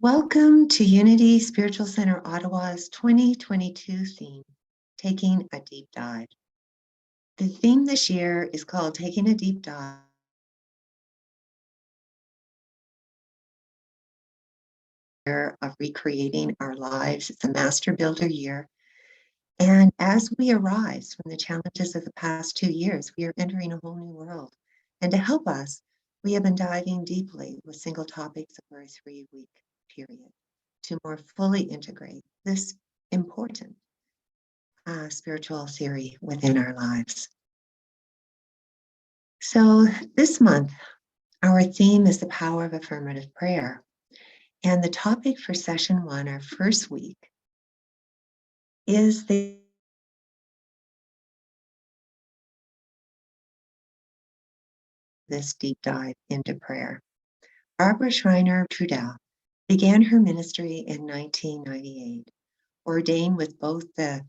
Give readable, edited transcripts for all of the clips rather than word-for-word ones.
Welcome to Unity Spiritual Center Ottawa's 2022 theme, Taking a Deep Dive. The theme this year is called Taking a Deep Dive of Recreating Our Lives. It's a Master Builder year. And as we arise from the challenges of the past 2 years, we are entering a whole new world. And to help us, we have been diving deeply with single topics over a 3-week period to more fully integrate this important spiritual theory within our lives. So this month, our theme is the power of affirmative prayer. And the topic for session 1, our first week, is this deep dive into prayer. Barbara Schreiner-Trudel began her ministry in 1998. Ordained with both the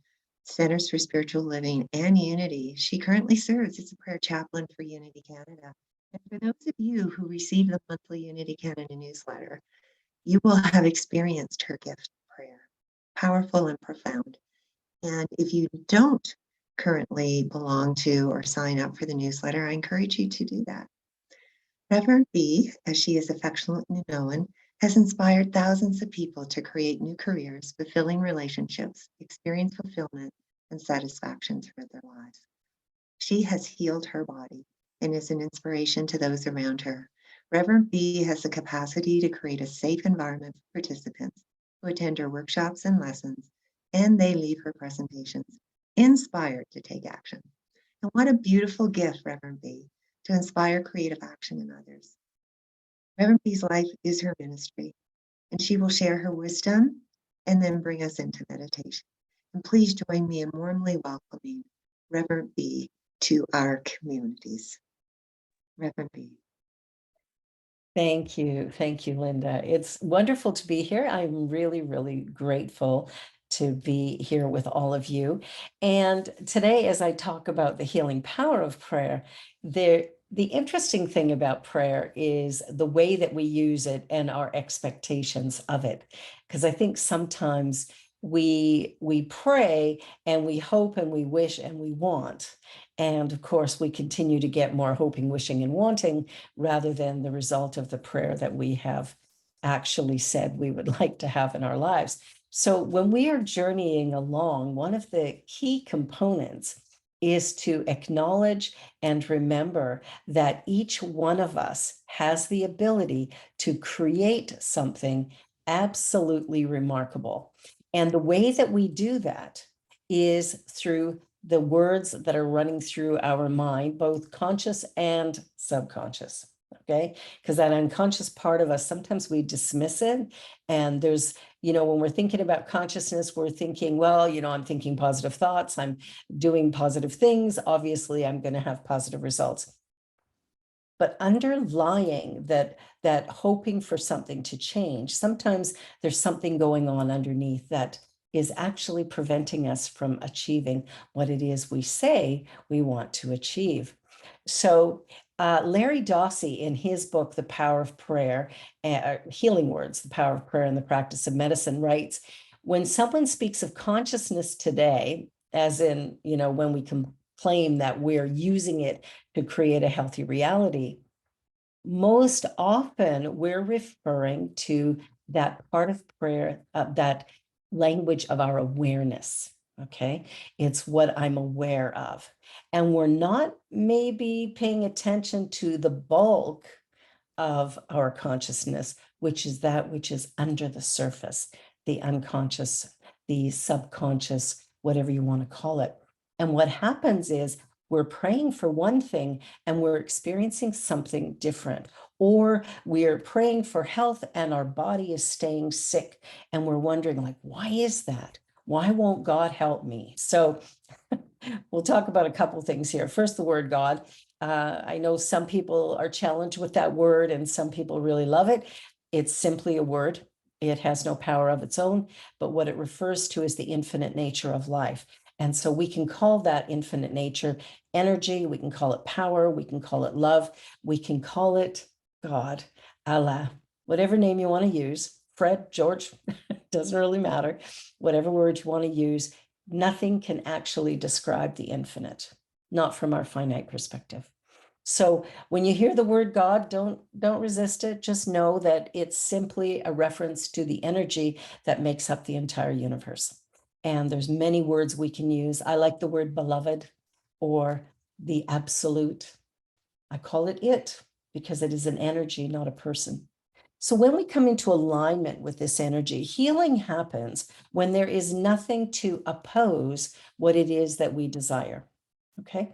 Centers for Spiritual Living and Unity, she currently serves as a prayer chaplain for Unity Canada. And for those of you who receive the monthly Unity Canada newsletter, you will have experienced her gift of prayer, powerful and profound. And if you don't currently belong to or sign up for the newsletter, I encourage you to do that. Reverend B, as she is affectionately known, has inspired thousands of people to create new careers, fulfilling relationships, experience fulfillment and satisfaction through their lives. She has healed her body and is an inspiration to those around her. Reverend B has the capacity to create a safe environment for participants who attend her workshops and lessons, and they leave her presentations inspired to take action. And what a beautiful gift, Reverend B, to inspire creative action in others. Reverend B's life is her ministry, and she will share her wisdom and then bring us into meditation. And please join me in warmly welcoming Reverend B to our communities. Reverend B. Thank you. Thank you, Linda. It's wonderful to be here. I'm really, really grateful to be here with all of you. And today, as I talk about the healing power of prayer, the interesting thing about prayer is the way that we use it and our expectations of it. Because I think sometimes we pray and we hope and we wish and we want. And of course, we continue to get more hoping, wishing, and wanting rather than the result of the prayer that we have actually said we would like to have in our lives. So when we are journeying along, one of the key components is to acknowledge and remember that each one of us has the ability to create something absolutely remarkable. And the way that we do that is through the words that are running through our mind, both conscious and subconscious. Okay, because that unconscious part of us, sometimes we dismiss it. And there's, when we're thinking about consciousness, we're thinking, well, I'm thinking positive thoughts, I'm doing positive things, obviously I'm going to have positive results. But underlying that hoping for something to change, sometimes there's something going on underneath that is actually preventing us from achieving what it is we say we want to achieve. So Larry Dossey, in his book, The Power of Prayer, Healing Words, The Power of Prayer and the Practice of Medicine, writes, when someone speaks of consciousness today, as in, when we can claim that we're using it to create a healthy reality, most often we're referring to that part of prayer, that language of our awareness. Okay, it's what I'm aware of. And we're not maybe paying attention to the bulk of our consciousness, which is that which is under the surface, the unconscious, the subconscious, whatever you want to call it. And what happens is we're praying for one thing and we're experiencing something different, or we're praying for health and our body is staying sick and we're wondering, like, why is that? Why won't God help me? So we'll talk about a couple things here. First, the word God. I know some people are challenged with that word and some people really love it. It's simply a word. It has no power of its own, but what it refers to is the infinite nature of life. And so we can call that infinite nature energy, we can call it power, we can call it love, we can call it God, Allah, whatever name you want to use. Fred, George, doesn't really matter, whatever word you want to use, nothing can actually describe the infinite, not from our finite perspective. So when you hear the word God, don't resist it. Just know that it's simply a reference to the energy that makes up the entire universe. And there's many words we can use. I like the word beloved or the absolute. I call it because it is an energy, not a person. So when we come into alignment with this energy, healing happens when there is nothing to oppose what it is that we desire. Okay.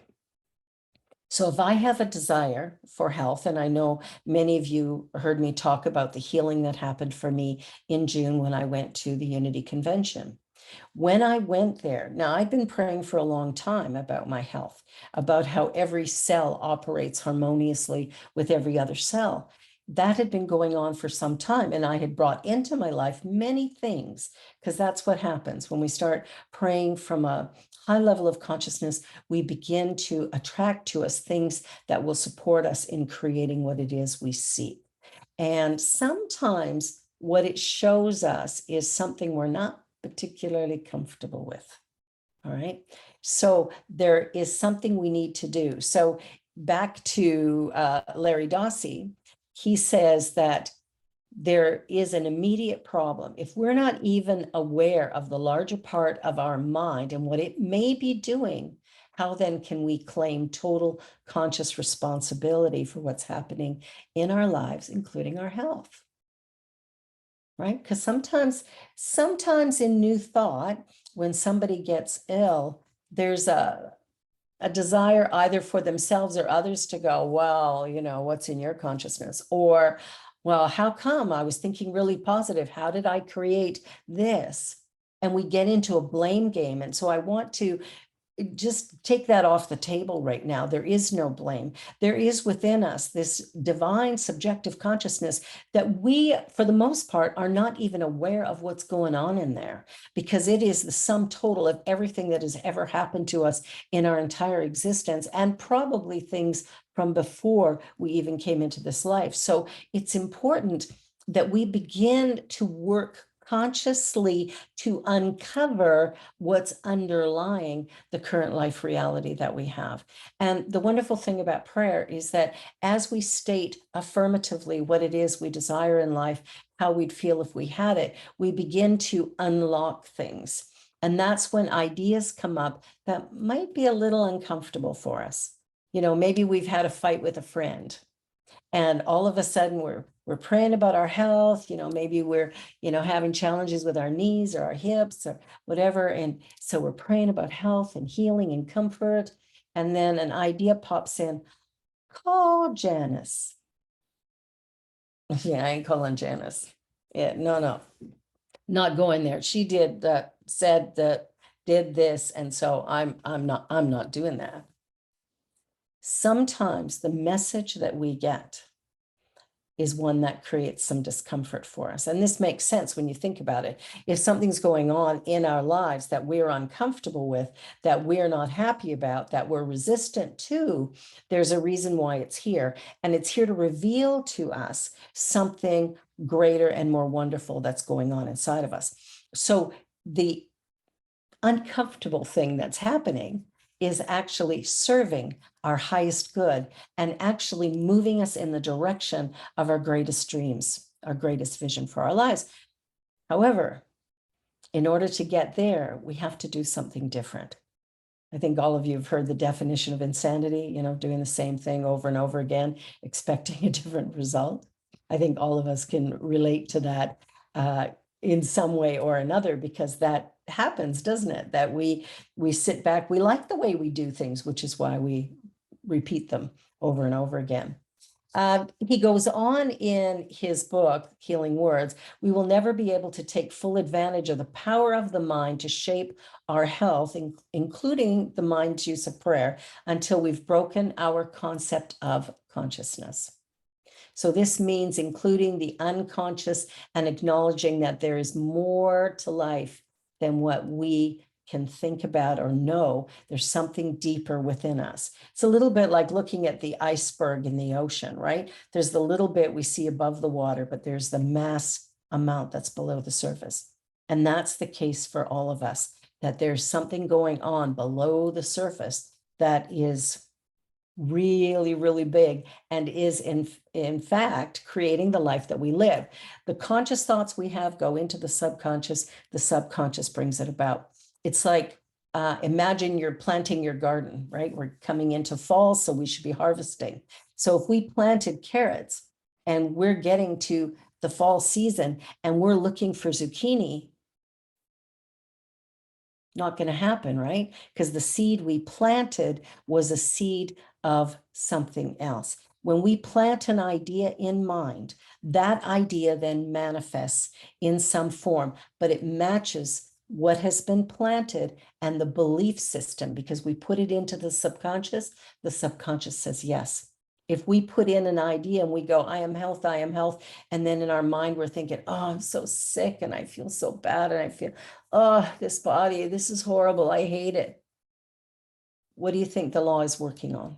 So if I have a desire for health, and I know many of you heard me talk about the healing that happened for me in June when I went to the Unity Convention. When I went there, now I've been praying for a long time about my health, about how every cell operates harmoniously with every other cell. That had been going on for some time, and I had brought into my life many things, because that's what happens when we start praying from a high level of consciousness. We begin to attract to us things that will support us in creating what it is we seek. And sometimes what it shows us is something we're not particularly comfortable with. All right. So there is something we need to do. So back to Larry Dossey, he says that there is an immediate problem. If we're not even aware of the larger part of our mind and what it may be doing, how then can we claim total conscious responsibility for what's happening in our lives, including our health? Right? Because sometimes in New Thought, when somebody gets ill, there's a desire either for themselves or others to go, well, what's in your consciousness? Or, well, how come? I was thinking really positive. How did I create this? And we get into a blame game. And so I want to just take that off the table right now. There is no blame. There is within us this divine subjective consciousness that we, for the most part, are not even aware of what's going on in there, because it is the sum total of everything that has ever happened to us in our entire existence, and probably things from before we even came into this life. So it's important that we begin to work consciously to uncover what's underlying the current life reality that we have. And the wonderful thing about prayer is that as we state affirmatively what it is we desire in life, how we'd feel if we had it, we begin to unlock things. And that's when ideas come up that might be a little uncomfortable for us. Maybe we've had a fight with a friend, and all of a sudden we're praying about our health. Maybe we're having challenges with our knees or our hips or whatever, and so we're praying about health and healing and comfort, and then an idea pops in: call Janice. Yeah, I ain't calling Janice. Yeah, no, not going there. She did that, said that, did this, and so I'm not doing that. Sometimes the message that we get is one that creates some discomfort for us. And this makes sense when you think about it. If something's going on in our lives that we're uncomfortable with, that we're not happy about, that we're resistant to, there's a reason why it's here. And it's here to reveal to us something greater and more wonderful that's going on inside of us. So the uncomfortable thing that's happening is actually serving our highest good and actually moving us in the direction of our greatest dreams, our greatest vision for our lives. However, in order to get there, we have to do something different. I think all of you have heard the definition of insanity, doing the same thing over and over again, expecting a different result. I think all of us can relate to that in some way or another, because that happens, doesn't it? That we sit back, we like the way we do things, which is why we repeat them over and over again. He goes on in his book, Healing Words: we will never be able to take full advantage of the power of the mind to shape our health, including the mind's use of prayer, until we've broken our concept of consciousness. So this means including the unconscious and acknowledging that there is more to life than what we can think about or know. There's something deeper within us. It's a little bit like looking at the iceberg in the ocean, right? There's the little bit we see above the water, but there's the mass amount that's below the surface. And that's the case for all of us, that there's something going on below the surface that is really, really big and is in fact creating the life that we live. The conscious thoughts we have go into the subconscious brings it about. It's like, imagine you're planting your garden, right? We're coming into fall, so we should be harvesting. So if we planted carrots and we're getting to the fall season and we're looking for zucchini, not going to happen, right? Because the seed we planted was a seed of something else. When we plant an idea in mind, that idea then manifests in some form, but it matches what has been planted and the belief system, because we put it into the subconscious says yes. If we put in an idea and we go, I am health, and then in our mind we're thinking, oh, I'm so sick and I feel so bad and I feel, oh, this body, this is horrible, I hate it. What do you think the law is working on?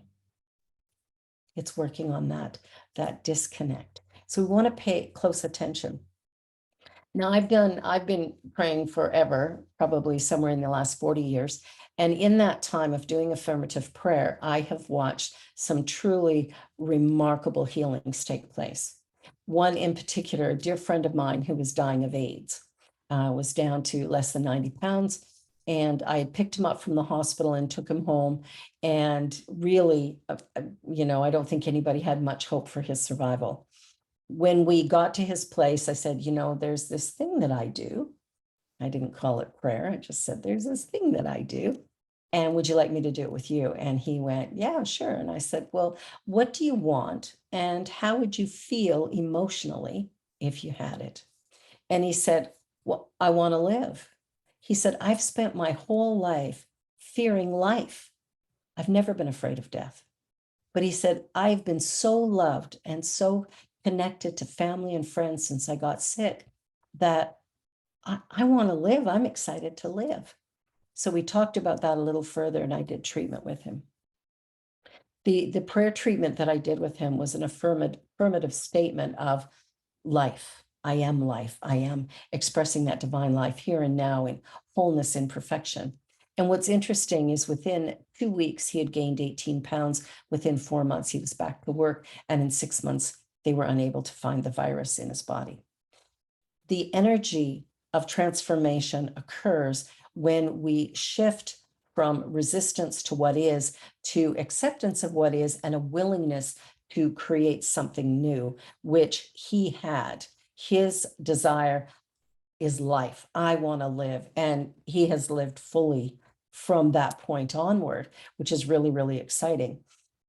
It's working on that disconnect. So we want to pay close attention. Now I've been praying forever, probably somewhere in the last 40 years. And in that time of doing affirmative prayer, I have watched some truly remarkable healings take place. One in particular, a dear friend of mine who was dying of AIDS, was down to less than 90 pounds. And I had picked him up from the hospital and took him home. And really, I don't think anybody had much hope for his survival. When we got to his place, I said, there's this thing that I do. I didn't call it prayer. I just said, there's this thing that I do. And would you like me to do it with you? And he went, yeah, sure. And I said, well, what do you want? And how would you feel emotionally if you had it? And he said, well, I want to live. He said, I've spent my whole life fearing life. I've never been afraid of death. But he said, I've been so loved and so connected to family and friends since I got sick that I want to live. I'm excited to live. So we talked about that a little further, and I did treatment with him. The prayer treatment that I did with him was an affirmative statement of life. I am life. I am expressing that divine life here and now in wholeness and perfection. And what's interesting is within 2 weeks, he had gained 18 pounds. Within 4 months, he was back to work. And in 6 months, they were unable to find the virus in his body. The energy of transformation occurs when we shift from resistance to what is to acceptance of what is and a willingness to create something new, which he had. His desire is life. I want to live. And he has lived fully from that point onward, which is really, really exciting.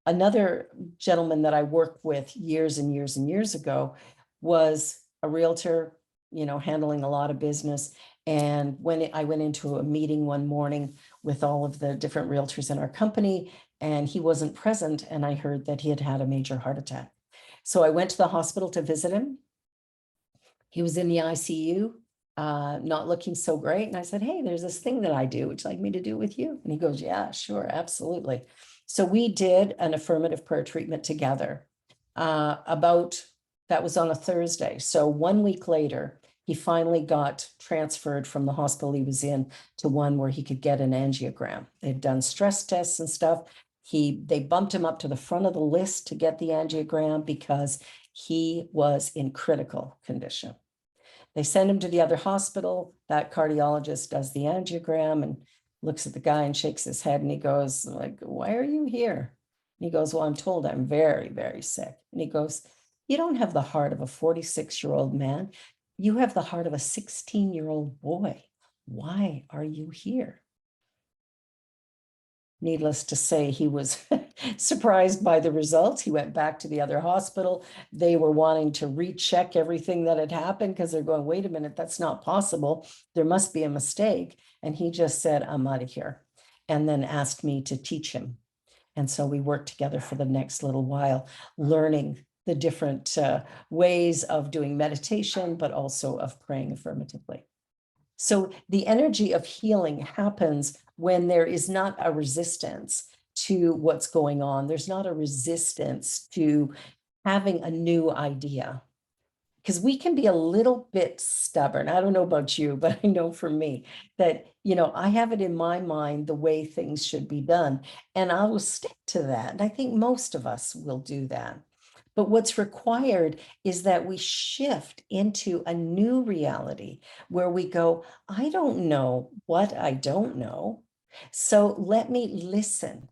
Another gentleman that I worked with years and years and years ago was a realtor, handling a lot of business. And when I went into a meeting one morning with all of the different realtors in our company, and he wasn't present, and I heard that he had had a major heart attack. So I went to the hospital to visit him. He was in the ICU, not looking so great. And I said, hey, there's this thing that I do. Would you like me to do with you? And he goes, yeah, sure, absolutely. So we did an affirmative prayer treatment together. That was on a Thursday. So 1 week later, he finally got transferred from the hospital he was in to one where he could get an angiogram. They'd done stress tests and stuff. They bumped him up to the front of the list to get the angiogram because he was in critical condition. They send him to the other hospital. That cardiologist does the angiogram and looks at the guy and shakes his head, and he goes, like, why are you here? And he goes, well, I'm told I'm very, very sick. And he goes, you don't have the heart of a 46-year-old man. You have the heart of a 16-year-old boy. Why are you here? Needless to say, he was surprised by the results. He went back to the other hospital. They were wanting to recheck everything that had happened because they're going, wait a minute, that's not possible. There must be a mistake. And he just said, I'm out of here. And then asked me to teach him. And so we worked together for the next little while, learning the different ways of doing meditation, but also of praying affirmatively. So the energy of healing happens when there is not a resistance to what's going on. There's not a resistance to having a new idea. because we can be a little bit stubborn. I don't know about you, but I know for me that, I have it in my mind the way things should be done, and I will stick to that. And I think most of us will do that. But what's required is that we shift into a new reality where we go, I don't know what I don't know. So let me listen.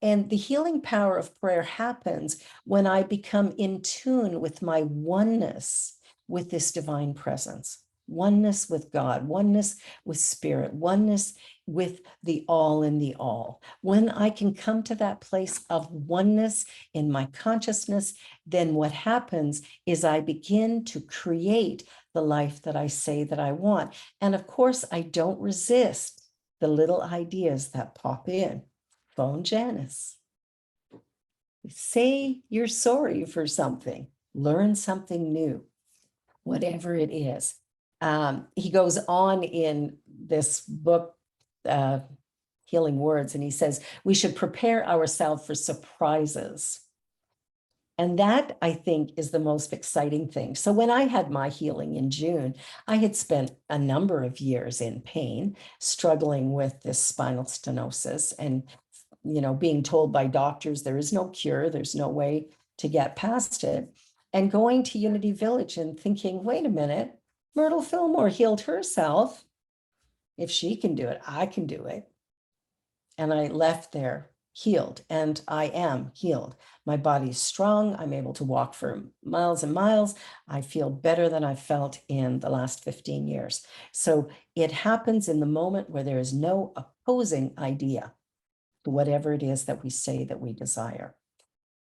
And the healing power of prayer happens when I become in tune with my oneness with this divine presence, oneness with God, oneness with spirit, oneness with the all in the all. When I can come to that place of oneness in my consciousness, then what happens is I begin to create the life that I say that I want. And of course, I don't resist the little ideas that pop in. Phone Janice. Say you're sorry for something, learn something new, whatever it is. He goes on in this book, Healing Words, and he says, we should prepare ourselves for surprises. And that, I think, is the most exciting thing. So when I had my healing in June, I had spent a number of years in pain, struggling with this spinal stenosis and, being told by doctors there is no cure, there's no way to get past it. And going to Unity Village and thinking, wait a minute, Myrtle Fillmore healed herself. If she can do it, I can do it. And I left there healed, and I am healed. My body's strong. I'm able to walk for miles and miles. I feel better than I've felt in the last 15 years. So it happens in the moment where there is no opposing idea to whatever it is that we say that we desire.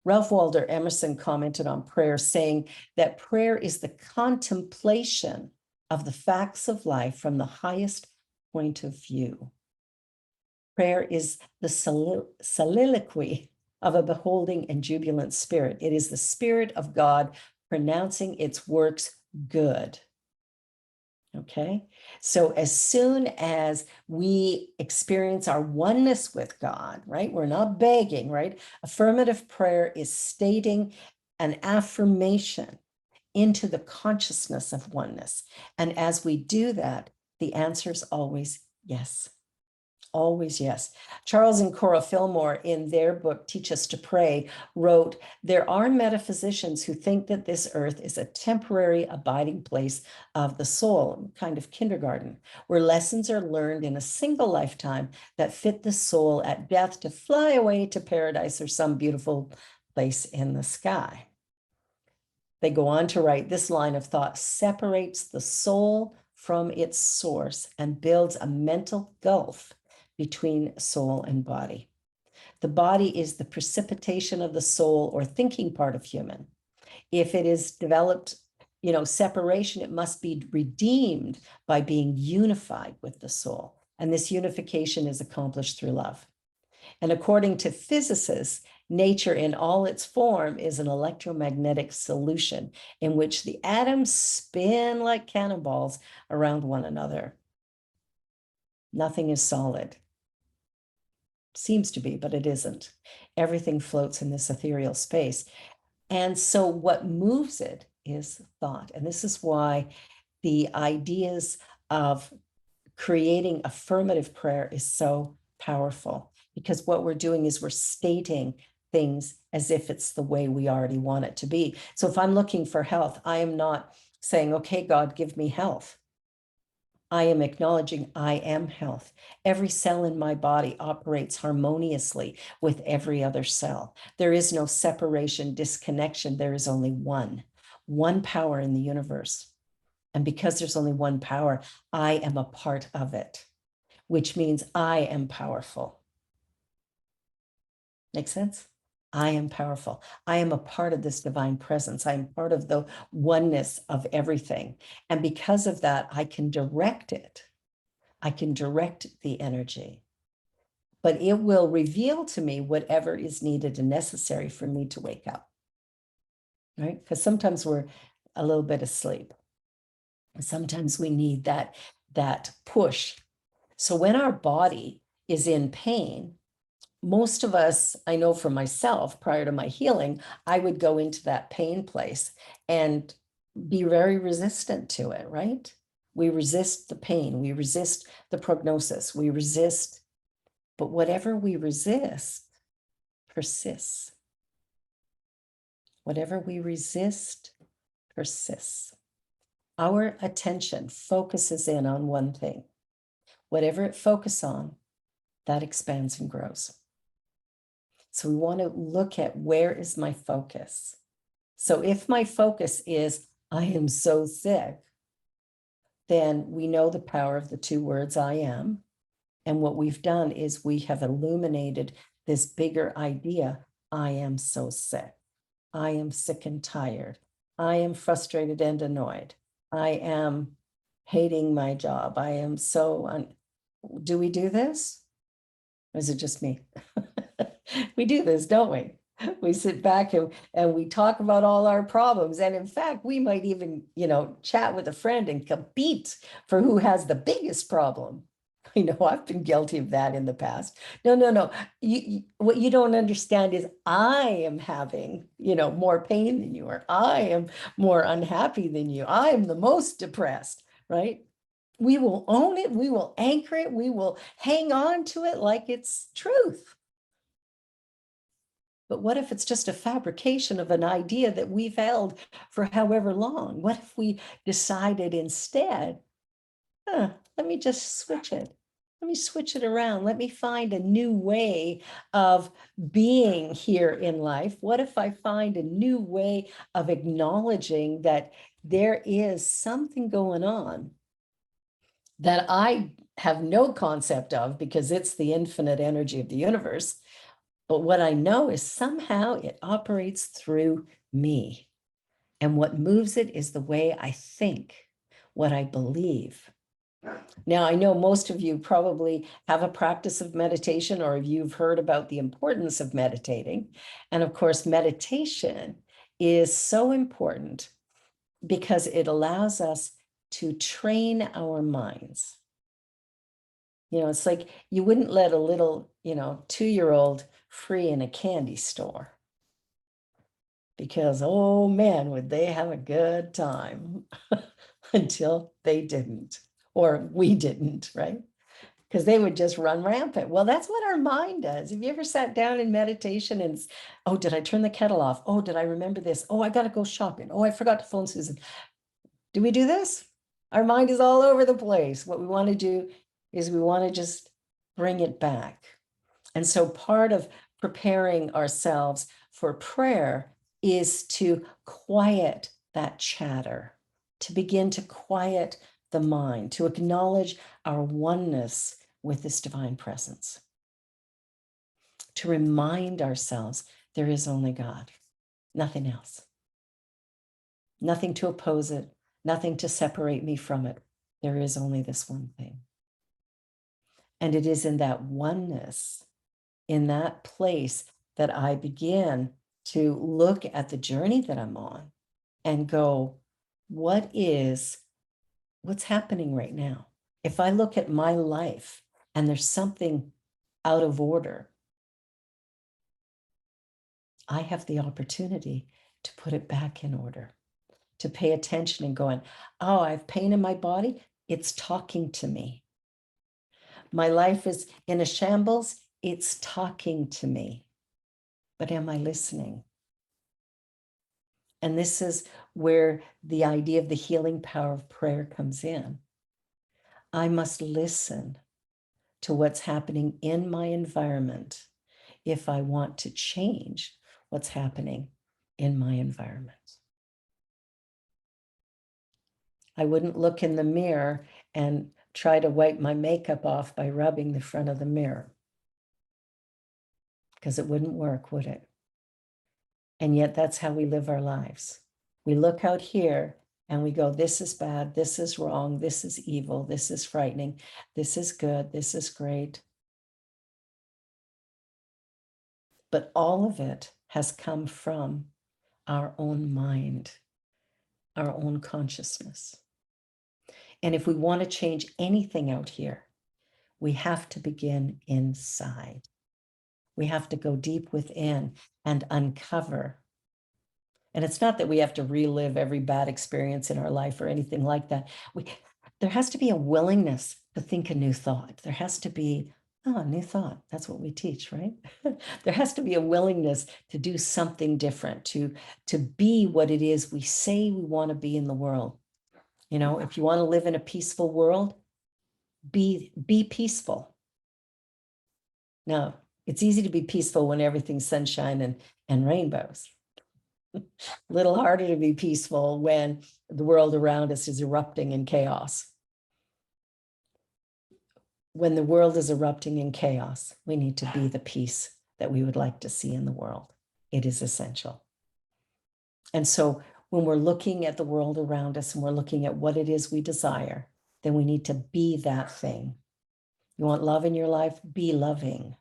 Ralph Waldo Emerson commented on prayer, saying that prayer is the contemplation of the facts of life from the highest point of view. Prayer is the soliloquy of a beholding and jubilant spirit. It is the Spirit of God pronouncing its works good. Okay, so as soon as we experience our oneness with God, right? We're not begging, right? Affirmative prayer is stating an affirmation into the consciousness of oneness. And as we do that, the answer is always yes. Always yes. Charles and Cora Fillmore, in their book, Teach Us to Pray, wrote, there are metaphysicians who think that this earth is a temporary abiding place of the soul, kind of kindergarten, where lessons are learned in a single lifetime that fit the soul at death to fly away to paradise or some beautiful place in the sky. They go on to write, this line of thought separates the soul from its source and builds a mental gulf between soul and body. The body is the precipitation of the soul or thinking part of human. If it is developed, separation, it must be redeemed by being unified with the soul. And this unification is accomplished through love. And according to physicists, nature in all its form is an electromagnetic solution in which the atoms spin like cannonballs around one another. Nothing is solid. Seems to be, but it isn't. Everything floats in this ethereal space. And so what moves it is thought. And this is why the ideas of creating affirmative prayer is so powerful, because what we're doing is we're stating things as if it's the way we already want it to be. So if I'm looking for health, I am not saying, okay, God, give me health. I am acknowledging I am health. Every cell in my body operates harmoniously with every other cell. There is no separation, disconnection. There is only one power in the universe. And because there's only one power, I am a part of it, which means I am powerful. Make sense? I am powerful. I am a part of this divine presence. I am part of the oneness of everything. And because of that, I can direct it. I can direct the energy. But it will reveal to me whatever is needed and necessary for me to wake up. Right? Because sometimes we're a little bit asleep. Sometimes we need that push. So when our body is in pain, most of us, I know for myself, prior to my healing, I would go into that pain place and be very resistant to it, right? We resist the pain, we resist the prognosis, we resist, but whatever we resist persists. Whatever we resist persists. Our attention focuses in on one thing. Whatever it focuses on, that expands and grows. So we want to look at, where is my focus? So if my focus is, I am so sick, then we know the power of the two words, I am. And what we've done is we have illuminated this bigger idea, I am so sick. I am sick and tired. I am frustrated and annoyed. I am hating my job. I am so, do we do this? Or is it just me? We do this, don't we? We sit back and we talk about all our problems. And in fact, we might even, chat with a friend and compete for who has the biggest problem. I know I've been guilty of that in the past. No. What you don't understand is I am having, more pain than you are. I am more unhappy than you. I am the most depressed, right? We will own it. We will anchor it. We will hang on to it like it's truth. But what if it's just a fabrication of an idea that we've held for however long? What if we decided instead, let me just switch it. Let me switch it around. Let me find a new way of being here in life. What if I find a new way of acknowledging that there is something going on that I have no concept of, because it's the infinite energy of the universe. But what I know is somehow it operates through me. And what moves it is the way I think, what I believe. Now, I know most of you probably have a practice of meditation, or you've heard about the importance of meditating. And of course, meditation is so important because it allows us to train our minds. It's like you wouldn't let a little, 2-year-old free in a candy store, because, oh man, would they have a good time until they didn't, or we didn't, right? Because they would just run rampant. Well, that's what our mind does. Have you ever sat down in meditation and, oh, did I turn the kettle off? Oh, did I remember this? Oh, I got to go shopping. Oh, I forgot to phone Susan. Do we do this? Our mind is all over the place. What we want to do is we want to just bring it back. And so part of preparing ourselves for prayer is to quiet that chatter, to begin to quiet the mind, to acknowledge our oneness with this divine presence, to remind ourselves there is only God, nothing else, nothing to oppose it, nothing to separate me from it. There is only this one thing. And it is in that oneness, in that place, that I begin to look at the journey that I'm on and go, what's happening right now? If I look at my life and there's something out of order, I have the opportunity to put it back in order, to pay attention and going, oh, I have pain in my body. It's talking to me. My life is in a shambles. It's talking to me. But am I listening? And this is where the idea of the healing power of prayer comes in. I must listen to what's happening in my environment if I want to change what's happening in my environment. I wouldn't look in the mirror and try to wipe my makeup off by rubbing the front of the mirror, because it wouldn't work, would it? And yet that's how we live our lives. We look out here and we go, this is bad, this is wrong, this is evil, this is frightening, this is good, this is great. But all of it has come from our own mind, our own consciousness. And if we want to change anything out here, we have to begin inside. We have to go deep within and uncover And it's not that we have to relive every bad experience in our life or anything like that. There has to be a willingness to think a new thought. There has to be, oh, a new thought. That's what we teach, right? There has to be a willingness to do something different, to be what it is we say we want to be in the world. You know, if you want to live in a peaceful world, be peaceful. Now, it's easy to be peaceful when everything's sunshine and rainbows. A little harder to be peaceful when the world around us is erupting in chaos. When the world is erupting in chaos, we need to be the peace that we would like to see in the world. It is essential. And so when we're looking at the world around us and we're looking at what it is we desire, then we need to be that thing. You want love in your life? Be loving.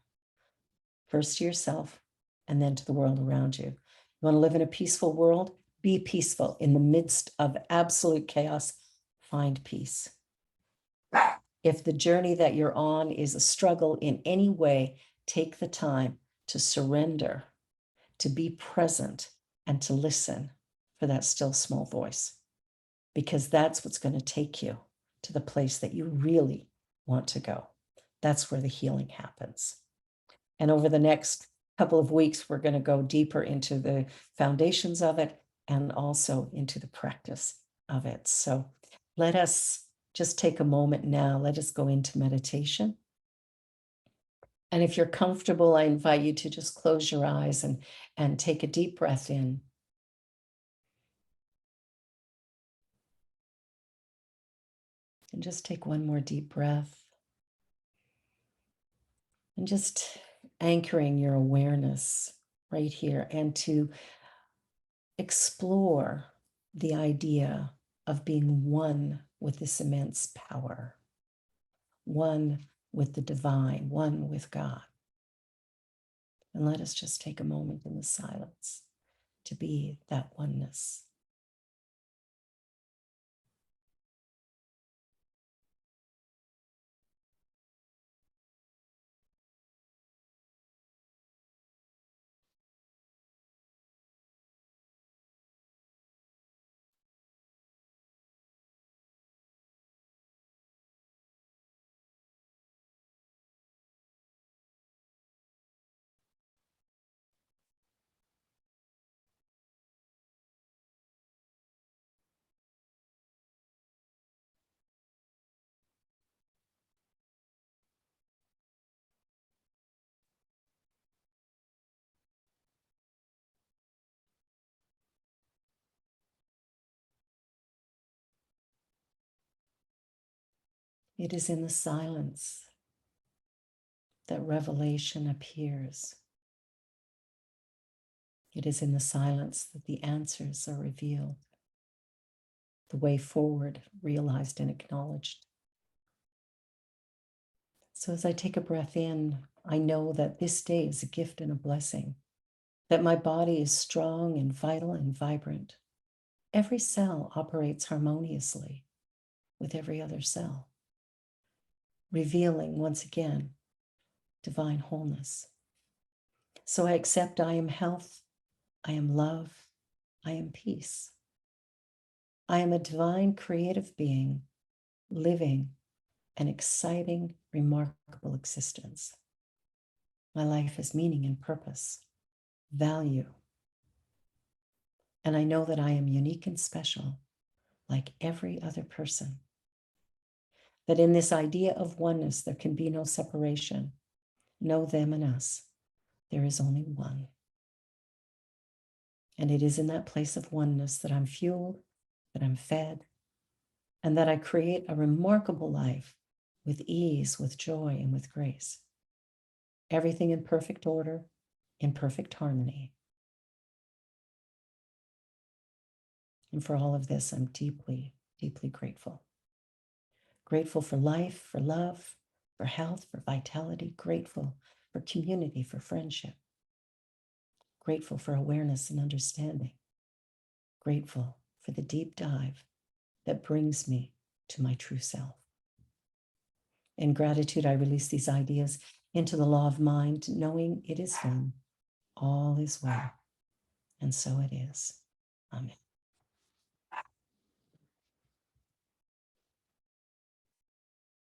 First to yourself and then to the world around you. You want to live in a peaceful world? Be peaceful. In the midst of absolute chaos, find peace. If the journey that you're on is a struggle in any way, take the time to surrender, to be present, and to listen for that still small voice, because that's what's going to take you to the place that you really want to go. That's where the healing happens. And over the next couple of weeks, we're going to go deeper into the foundations of it and also into the practice of it. So let us just take a moment now. Let us go into meditation. And if you're comfortable, I invite you to just close your eyes and take a deep breath in. And just take one more deep breath. And just anchoring your awareness right here, and to explore the idea of being one with this immense power, one with the divine, one with God. And let us just take a moment in the silence to be that oneness. It is in the silence that revelation appears. It is in the silence that the answers are revealed, the way forward realized and acknowledged. So as I take a breath in, I know that this day is a gift and a blessing, that my body is strong and vital and vibrant. Every cell operates harmoniously with every other cell, revealing once again divine wholeness. So I accept I am health, I am love, I am peace. I am a divine creative being living an exciting, remarkable existence. My life has meaning and purpose, value. And I know that I am unique and special, like every other person. That in this idea of oneness, there can be no separation, no them and us. There is only one. And it is in that place of oneness that I'm fueled, that I'm fed, and that I create a remarkable life with ease, with joy, and with grace. Everything in perfect order, in perfect harmony. And for all of this, I'm deeply, deeply grateful. Grateful for life, for love, for health, for vitality. Grateful for community, for friendship. Grateful for awareness and understanding. Grateful for the deep dive that brings me to my true self. In gratitude, I release these ideas into the law of mind, knowing it is done. All is well. And so it is. Amen.